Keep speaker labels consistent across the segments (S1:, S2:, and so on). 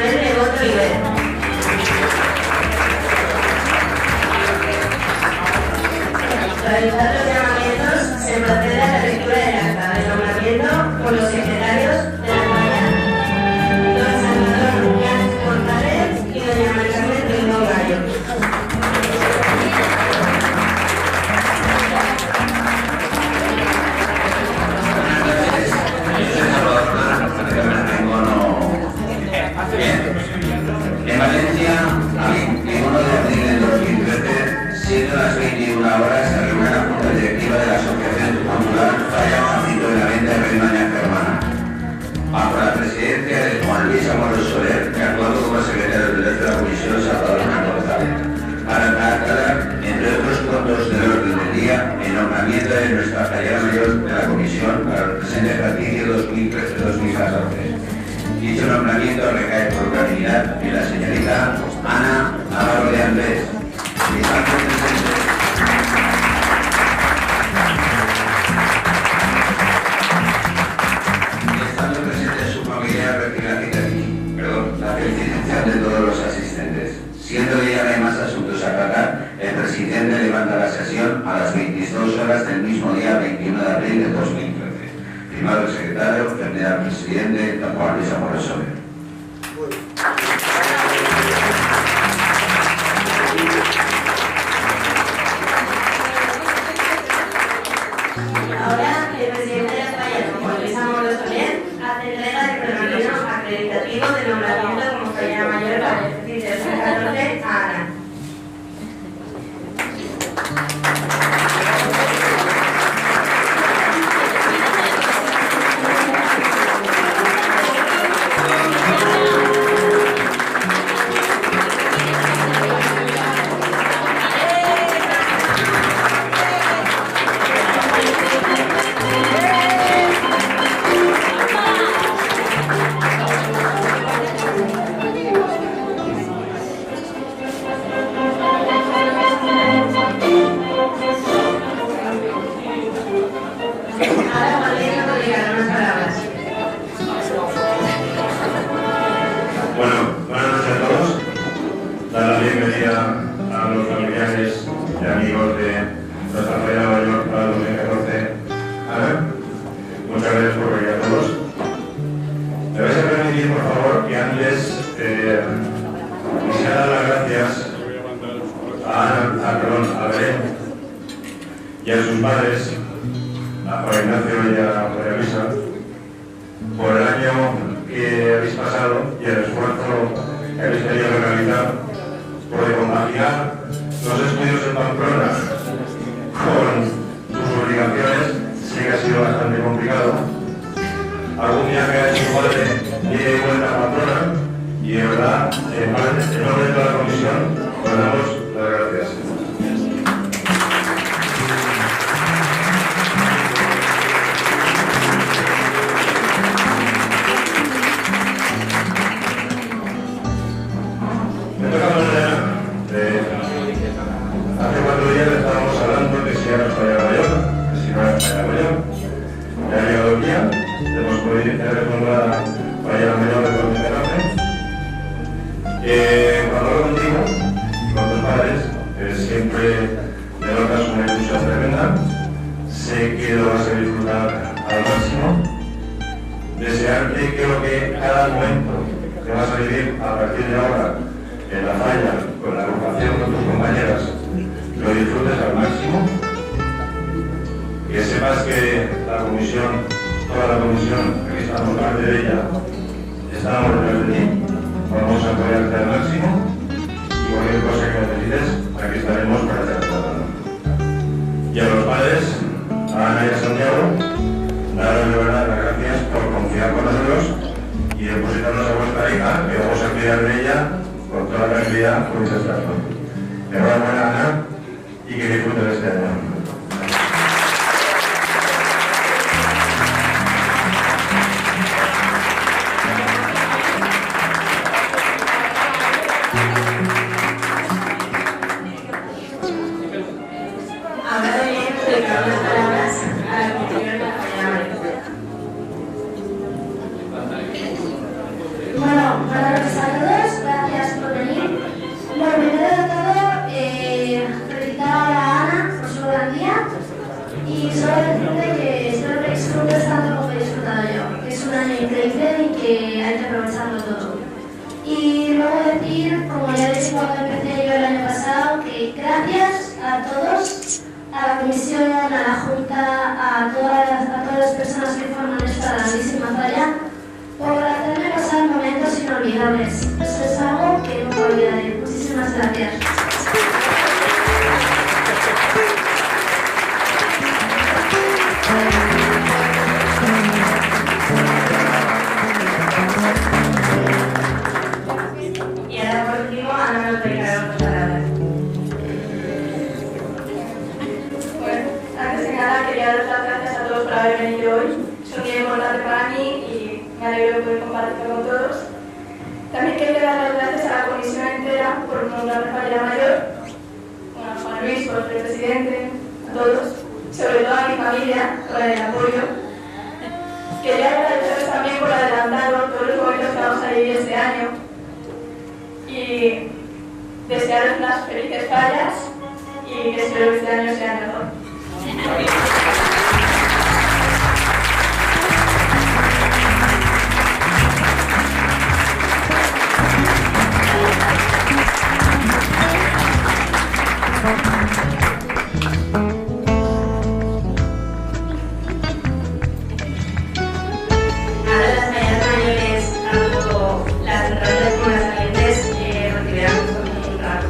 S1: Manuel Nebot Oliver. Realizar los llamamientos, se procede a la lectura del acta de nombramiento por los secretarios de la Cámara, don Salvador Rubián González y doña María Carmen Rincón Gallo.
S2: En Valencia, el 1 de abril de 2013, siendo las 21 horas, se reúne la Junta Directiva de la Asociación Cultural Falla Juancito de la Venta de María Germana, bajo la presidencia de Juan Luis Amorós Soler, que actuando como secretario de la Comisión Salvador González, para tratar, entre otros puntos del orden del día, el nombramiento de nuestra Fallera Mayor de la Comisión para el presente ejercicio 2013-2014. Dicho nombramiento recae por unanimidad en la señorita Ana Navarro de Andrés. Estando presente su familia, recibe la felicitación de todos los asistentes. Siendo de ella no hay más asuntos a tratar, el presidente levanta la sesión a las 22 horas del mismo día 21 de abril de 2013. Firmado el secretario, general presidente, don Juan Luis Amorós Soler.
S1: Ahora, el presidente de la Falla, don Juan Luis Amorós Soler, hace entrega del pergamino acreditativo de nombramiento como Fallera Mayor para el ejercicio 2014 a Ana.
S3: Y a sus padres, a Juan Ignacio y a María Luisa, por el año que habéis pasado y el esfuerzo que habéis tenido que realizar, porque compaginar los estudios en Pamplona con sus obligaciones sí que ha sido bastante complicado. Algún día que ha hecho padre ida y vuelta a Pamplona, y de verdad, en nombre de toda la comisión, os damos las gracias. Hace 4 días estábamos hablando que si era Fallera Mayor, que si no era Fallera Mayor. Ya ha llegado el día, hemos podido nombrar Fallera Mayor de 2014. Cuando hablo contigo y con tus padres, siempre denotas una ilusión tremenda. Sé que lo vas a disfrutar al máximo. Desearte que cada momento que vas a vivir a partir de ahora en la Falla, con la agrupación con tus compañeras, lo disfrutes al máximo. Que sepas que la comisión, toda la comisión, aquí estamos parte de ella, estamos detrás de ti, vamos a apoyarte al máximo y cualquier cosa que necesites, aquí estaremos para echarte la mano. Y a los padres, a Ana y a Santiago, daros de verdad las gracias por confiar con nosotros y depositarnos a vuestra hija, que vamos a cuidar de ella con toda la tranquilidad por este trato. Enhorabuena, Ana, y que disfruten este año.
S1: Ahora doy explicar unas palabras a la comunidad de la Fallera Mayor.
S4: Bueno, para empezar decir, como ya dije cuando empecé yo el año pasado, que gracias a todos, a la comisión, a la junta, a todas las personas que forman esta grandísima falla, por hacerme pasar momentos inolvidables. Eso es algo que nunca olvidaré. Muchísimas gracias.
S1: Y ahora por último, Ana me lo dedicará unas palabras.
S5: Bueno, antes de nada quería dar las gracias a todos por haber venido hoy. Es un día importante para mí y me alegro de poder compartirlo con todos. También quería dar las gracias a la comisión entera por nombrarme fallera mayor, a Juan Luis por ser presidente, a todos, sobre todo a mi familia por el apoyo. Quería agradecerles también por adelantarlo todos los momentos que vamos a vivir este año y desearos unas felices fallas y que espero que este año sea mejor.
S1: Ahora las fallas mayores, tanto las centrales como las salientes, recibirán un rato.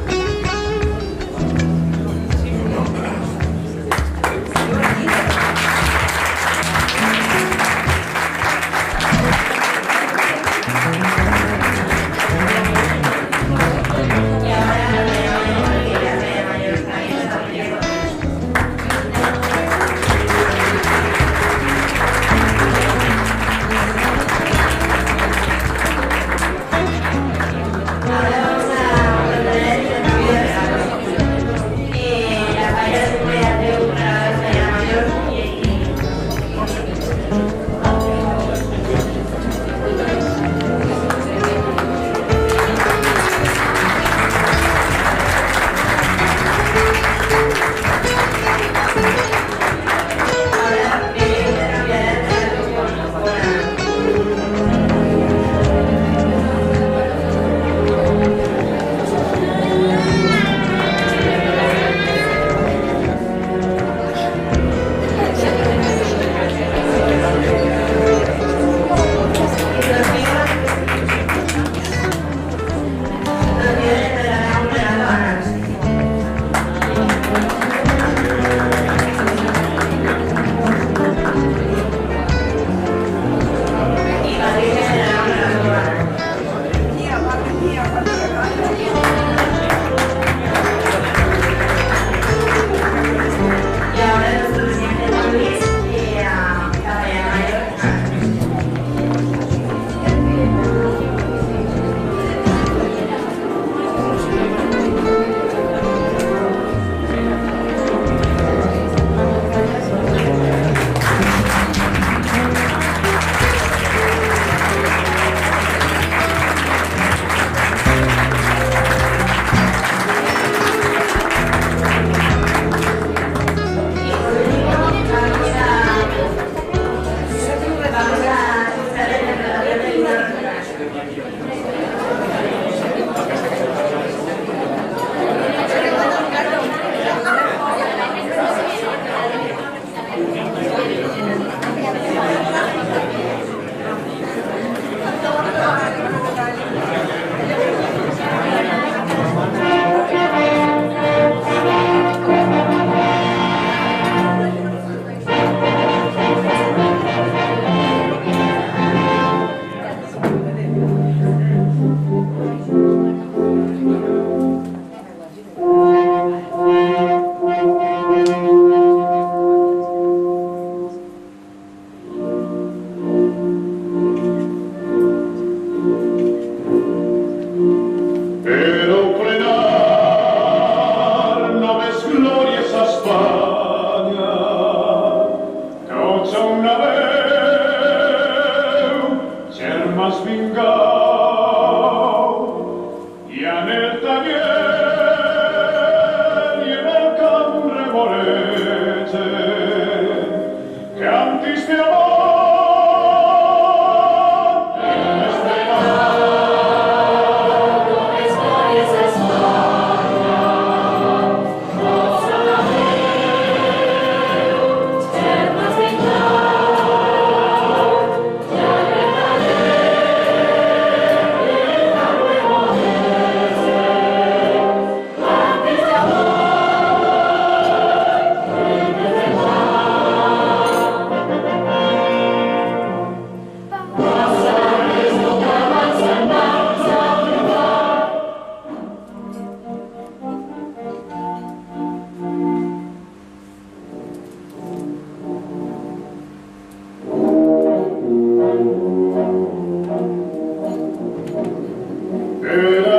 S6: Pero